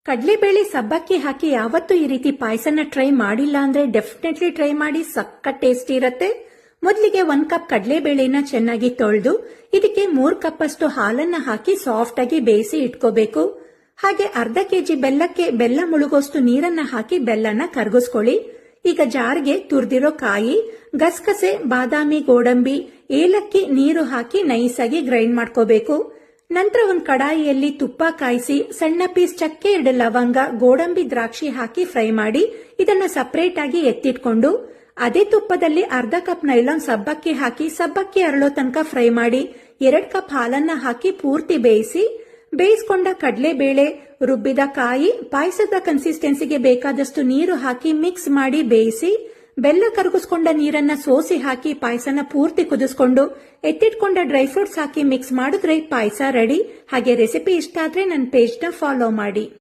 ಕಡಲೆಬೇಳೆ ಸಬ್ಬಕ್ಕಿ ಹಾಕಿ ಯಾವತ್ತೂ ಈ ರೀತಿ ಪಾಯಸನ ಟ್ರೈ ಮಾಡಿಲ್ಲ ಅಂದ್ರೆ ಡೆಫಿನೆಟ್ಲಿ ಟ್ರೈ ಮಾಡಿ, ಸಕ್ಕ ಟೇಸ್ಟ್ ಇರುತ್ತೆ. ಮೊದಲಿಗೆ 1 ಕಪ್ ಕಡಲೆಬೇಳೆನ ಚೆನ್ನಾಗಿ ತೊಳೆದು ಇದಕ್ಕೆ 3 ಕಪ್ ಅಷ್ಟು ಹಾಲನ್ನ ಹಾಕಿ ಸಾಫ್ಟ್ ಆಗಿ ಬೇಯಿಸಿ ಇಟ್ಕೋಬೇಕು. ಹಾಗೆ ಅರ್ಧ ಕೆಜಿ ಬೆಲ್ಲಕ್ಕೆ ಬೆಲ್ಲ ಮುಳುಗೋಷ್ಟು ನೀರನ್ನ ಹಾಕಿ ಬೆಲ್ಲನ ಕರಗಿಸ್ಕೊಳ್ಳಿ. ಈಗ ಜಾರ್ಗೆ ತುರ್ದಿರೋ ಕಾಯಿ, ಗಸಗಸೆ, ಬಾದಾಮಿ, ಗೋಡಂಬಿ, ಏಲಕ್ಕಿ ನೀರು ಹಾಕಿ ನೈಸಾಗಿ ಗ್ರೈಂಡ್ ಮಾಡ್ಕೋಬೇಕು. ನಂತರ ಒಂದು ಕಡಾಯಿಯಲ್ಲಿ ತುಪ್ಪ ಕಾಯಿಸಿ ಸಣ್ಣ ಪೀಸ್ ಚಕ್ಕೆ, 2 ಲವಂಗ, ಗೋಡಂಬಿ, ದ್ರಾಕ್ಷಿ ಹಾಕಿ ಫ್ರೈ ಮಾಡಿ ಇದನ್ನ ಸಪರೇಟ್ ಆಗಿ ಎತ್ತಿಟ್ಕೊಂಡು ಅದೇ ತುಪ್ಪದಲ್ಲಿ ಅರ್ಧ ಕಪ್ ನೈಲಾನ್ ಸಬ್ಬಕ್ಕಿ ಹಾಕಿ ಸಬ್ಬಕ್ಕಿ ಅರಳೋ ತನಕ ಫ್ರೈ ಮಾಡಿ 2 ಕಪ್ ಹಾಲನ್ನ ಹಾಕಿ ಪೂರ್ತಿ ಬೇಯಿಸ್ಕೊಂಡ ಕಡಲೆಬೇಳೆ, ರುಬ್ಬಿದ ಕಾಯಿ, ಪಾಯಸದ ಕನ್ಸಿಸ್ಟೆನ್ಸಿಗೆ ಬೇಕಾದಷ್ಟು ನೀರು ಹಾಕಿ ಮಿಕ್ಸ್ ಮಾಡಿ ಬೇಯಿಸಿ ಬೆಲ್ಲ ಕರಗಿಸ್ಕೊಂಡ ನೀರನ್ನ ಸೋಸಿ ಹಾಕಿ ಪಾಯಸನ ಪೂರ್ತಿ ಕುದಿಸ್ಕೊಂಡು ಎತ್ತಿಟ್ಕೊಂಡ ಡ್ರೈ ಫ್ರೂಟ್ಸ್ ಹಾಕಿ ಮಿಕ್ಸ್ ಮಾಡಿದ್ರೆ ಪಾಯಸ ರೆಡಿ. ಹಾಗೆ ರೆಸಿಪಿ ಇಷ್ಟ ಆದ್ರೆ ನನ್ನ ಪೇಜ್ನ ಫಾಲೋ ಮಾಡಿ.